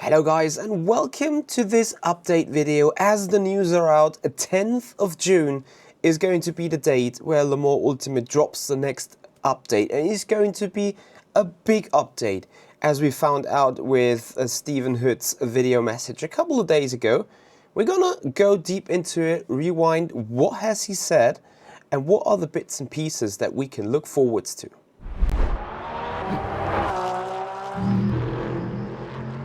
Hello guys and welcome to this update video. As the news are out, 10th of June is going to be the date where Le Mans Ultimate drops the next update, and it's going to be a big update, as we found out with Stephen Hood's video message a couple of days ago. We're gonna go deep into it, rewind what has he said and what are the bits and pieces that we can look forwards to.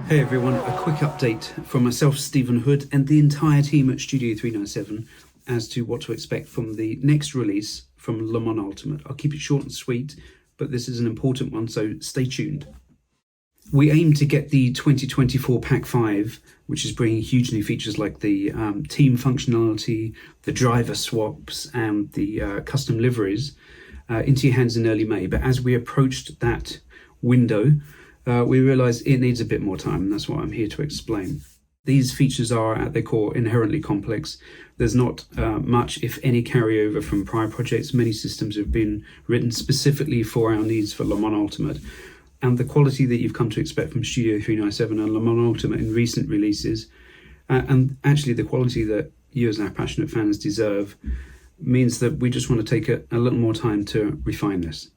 Hey everyone, a quick update from myself, Stephen Hood, and the entire team at Studio 397 as to what to expect from the next release from Le Mans Ultimate. I'll keep it short and sweet, but this is an important one, so stay tuned. We aim to get the 2024 Pack 5, which is bringing huge new features like the team functionality, the driver swaps, and the custom liveries into your hands in early May. But as we approached that window, we realised it needs a bit more time, and that's what I'm here to explain. These features are, at their core, inherently complex. There's not much, if any, carryover from prior projects. Many systems have been written specifically for our needs for Le Mans Ultimate. And the quality that you've come to expect from Studio 397 and Le Mans Ultimate in recent releases, and actually the quality that you as our passionate fans deserve, means that we just want to take a little more time to refine this.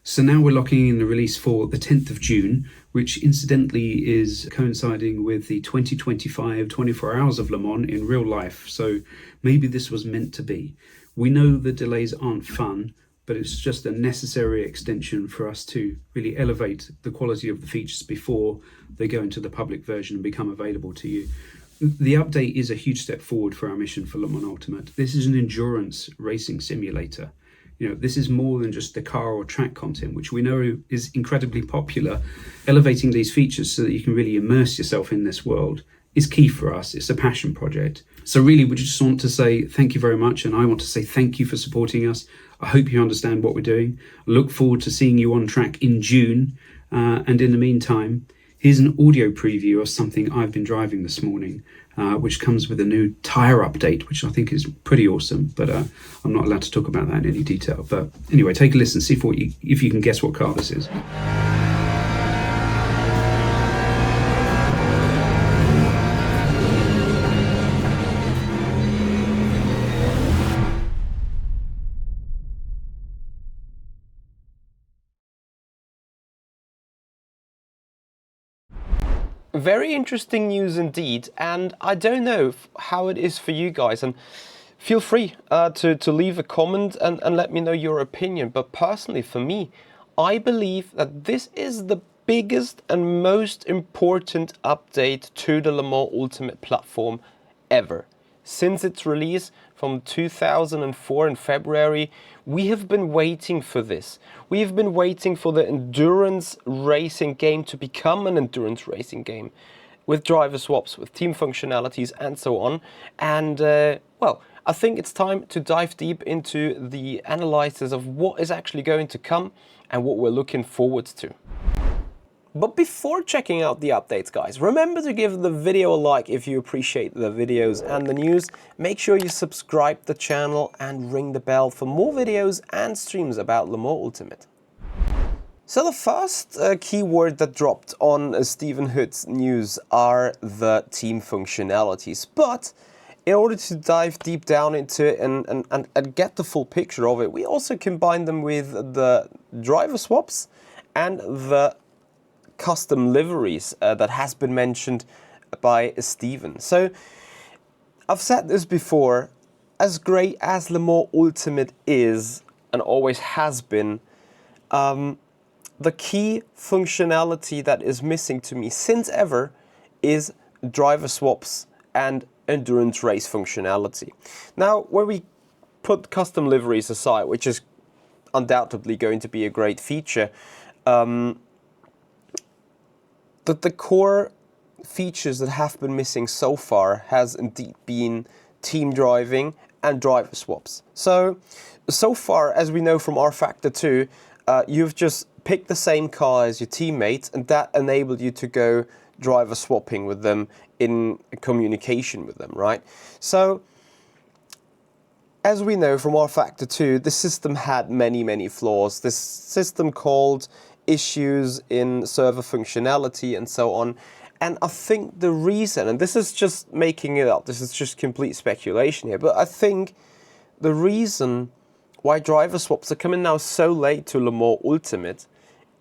So now we're locking in the release for the 10th of June, which incidentally is coinciding with the 2025 24 Hours of Le Mans in real life. So maybe this was meant to be. We know the delays aren't fun, but it's just a necessary extension for us to really elevate the quality of the features before they go into the public version and become available to you. The update is a huge step forward for our mission for Le Mans Ultimate. This is an endurance racing simulator. You know, this is more than just the car or track content, which we know is incredibly popular. Elevating these features so that you can really immerse yourself in this world is key for us. It's a passion project. So really, we just want to say thank you very much, and I want to say thank you for supporting us. I hope you understand what we're doing. I look forward to seeing you on track in June. And in the meantime, here's an audio preview of something I've been driving this morning, which comes with a new tyre update, which I think is pretty awesome, but I'm not allowed to talk about that in any detail. But anyway, take a listen, see if you can guess what car this is. Very interesting news indeed, and I don't know how it is for you guys, and feel free to leave a comment and let me know your opinion. But personally, for me, I believe that this is the biggest and most important update to the Le Mans Ultimate platform ever. Since its release from 2004 in February, we have been waiting for this. We have been waiting for the endurance racing game to become an endurance racing game, with driver swaps, with team functionalities and so on. And well, I think it's time to dive deep into the analysis of what is actually going to come and what we're looking forward to. But before checking out the updates, guys, remember to give the video a like if you appreciate the videos and the news. Make sure you subscribe the channel and ring the bell for more videos and streams about Le Mans Ultimate. So the first keyword that dropped on Stephen Hood's news are the team functionalities. But in order to dive deep down into it and get the full picture of it, we also combine them with the driver swaps and the custom liveries that has been mentioned by Stephen. So I've said this before, as great as Le Mans Ultimate is and always has been, the key functionality that is missing to me since ever is driver swaps and endurance race functionality. Now, when we put custom liveries aside, which is undoubtedly going to be a great feature, that the core features that have been missing so far has indeed been team driving and driver swaps. So far, as we know from R-Factor 2, you've just picked the same car as your teammates, and that enabled you to go driver swapping with them in communication with them, right? So, as we know from R-Factor 2, the system had many flaws. This system called issues in server functionality and so on. And I think the reason, and this is just making it up, this is just complete speculation here, but I think the reason why driver swaps are coming now so late to Le Mans Ultimate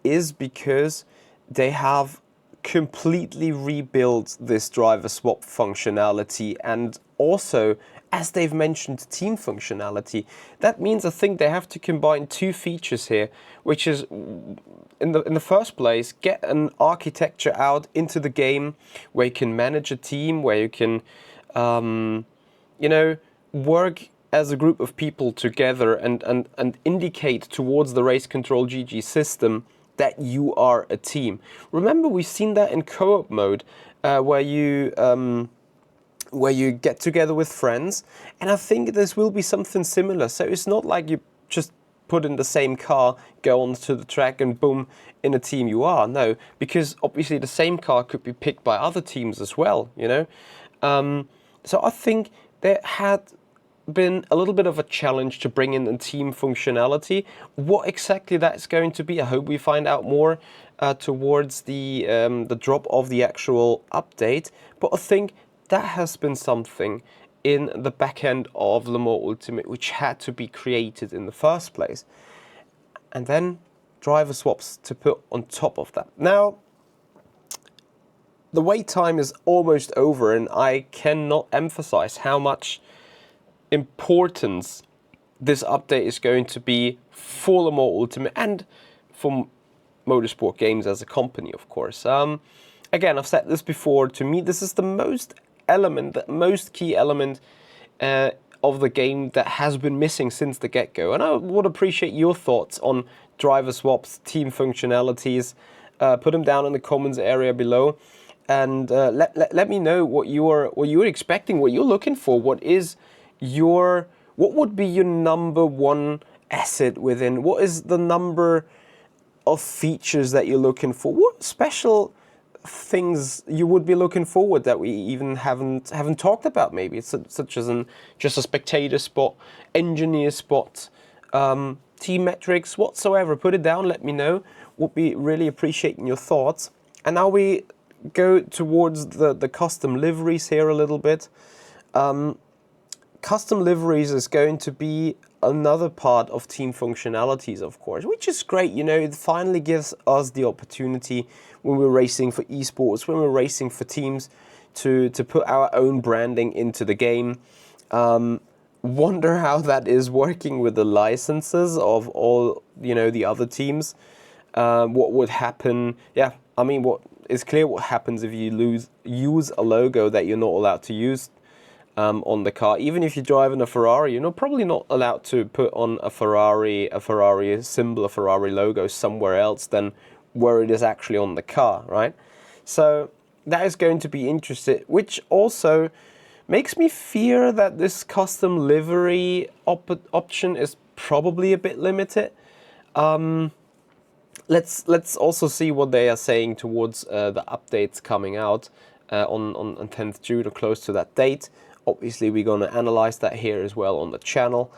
is because they have completely rebuilt this driver swap functionality, and also, as they've mentioned, team functionality. That means I think they have to combine two features here, which is, in the first place, get an architecture out into the game where you can manage a team, where you can, work as a group of people together and indicate towards the race control GG system that you are a team. Remember, we've seen that in co-op mode, where you get together with friends, and I think this will be something similar. So it's not like you just put in the same car, go onto the track, and boom, in a team you are. No, because obviously the same car could be picked by other teams as well, you know? So I think there had been a little bit of a challenge to bring in the team functionality. What exactly that's going to be, I hope we find out more towards the drop of the actual update. But I think that has been something in the back end of Le Mans Ultimate which had to be created in the first place. And then driver swaps to put on top of that. Now, the wait time is almost over, and I cannot emphasize how much importance this update is going to be for Le Mans Ultimate and for motorsport games as a company, of course. Again, I've said this before, to me this is the most key element of the game that has been missing since the get-go. And I would appreciate your thoughts on driver swaps, team functionalities. Put them down in the comments area below, and let me know what you're expecting, what you're looking for. What would be your number one asset within? What is the number of features that you're looking for? What special things you would be looking forward that we even haven't talked about, maybe such as just a spectator spot, engineer spot, team metrics, whatsoever. Put it down, let me know. Would be really appreciating your thoughts. And now we go towards the custom liveries here a little bit. Custom liveries is going to be another part of team functionalities, of course, which is great. You know, it finally gives us the opportunity when we're racing for esports, when we're racing for teams, to put our own branding into the game. Wonder how that is working with the licenses of all, the other teams. What would happen? Yeah, I mean, it's clear what happens if you use a logo that you're not allowed to use on the car. Even if you're driving a Ferrari, you're probably not allowed to put on a Ferrari symbol, a Ferrari logo somewhere else than where it is actually on the car, right? So that is going to be interesting, which also makes me fear that this custom livery option is probably a bit limited. Let's also see what they are saying towards the updates coming out on 10th June or close to that date. Obviously, we're going to analyze that here as well on the channel.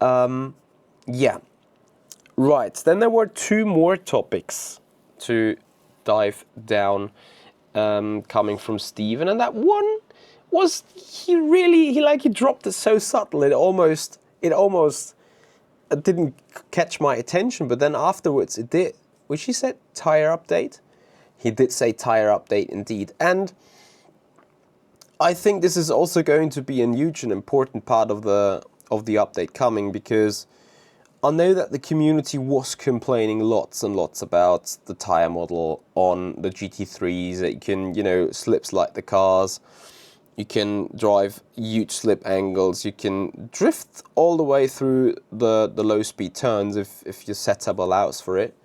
Yeah. Right. Then there were two more topics to dive down coming from Steven. And that one was, he dropped it so subtle. It almost didn't catch my attention. But then afterwards it did. Which he said, tire update. He did say tire update indeed. And I think this is also going to be a huge and important part of the update coming, because I know that the community was complaining lots and lots about the tire model on the GT3s. That you can, slip slide the cars, you can drive huge slip angles, you can drift all the way through the low speed turns if your setup allows for it.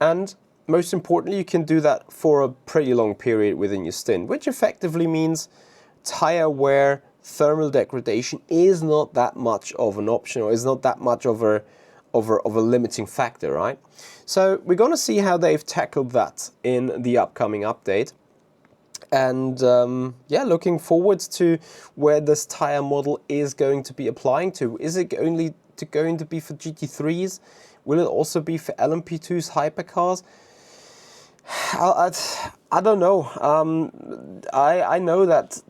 And most importantly, you can do that for a pretty long period within your stint, which effectively means tire wear, thermal degradation is not that much of an option, or is not that much of a limiting factor, right? So we're going to see how they've tackled that in the upcoming update. And looking forward to where this tire model is going to be applying to. Is it only going to be for GT3s? Will it also be for LMP2's hypercars? I don't know. I know that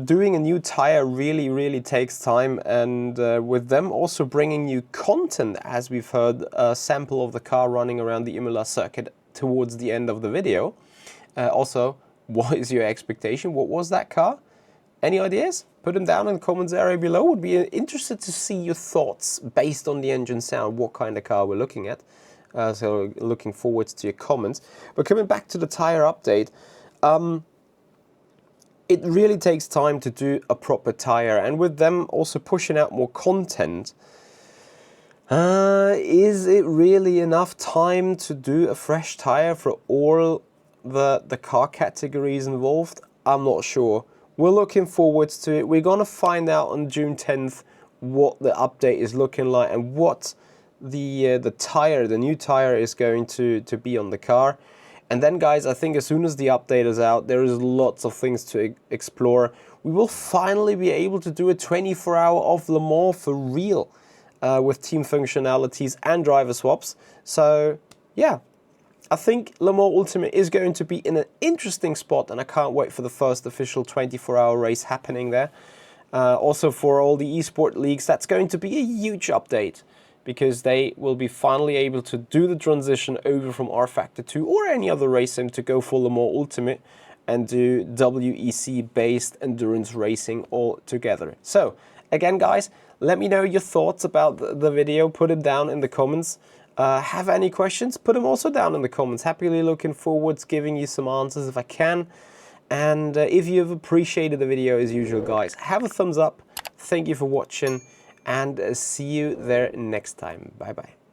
doing a new tire really takes time, and with them also bringing new content, as we've heard a sample of the car running around the Imola circuit towards the end of the video. Also, what is your expectation? What was that car? Any ideas? Put them down in the comments area below. Would be interested to see your thoughts based on the engine sound, what kind of car we're looking at. So looking forward to your comments. But coming back to the tire update, it really takes time to do a proper tire, and with them also pushing out more content, is it really enough time to do a fresh tire for all the car categories involved? I'm not sure. We're looking forward to it. We're gonna find out on June 10th what the update is looking like and what the new tire is going to be on the car. And then guys, I think as soon as the update is out, there is lots of things to explore. We will finally be able to do a 24-hour of Le Mans for real, with team functionalities and driver swaps. So yeah, I think Le Mans Ultimate is going to be in an interesting spot, and I can't wait for the first official 24-hour race happening there. Also for all the esport leagues, that's going to be a huge update, because they will be finally able to do the transition over from rFactor 2 or any other race sim to go for Le Mans Ultimate and do WEC-based endurance racing all together. So, again guys, let me know your thoughts about the video, put it down in the comments. Have any questions, put them also down in the comments. Happily looking forward to giving you some answers if I can. And if you've appreciated the video as usual guys, have a thumbs up. Thank you for watching, and see you there next time. Bye bye.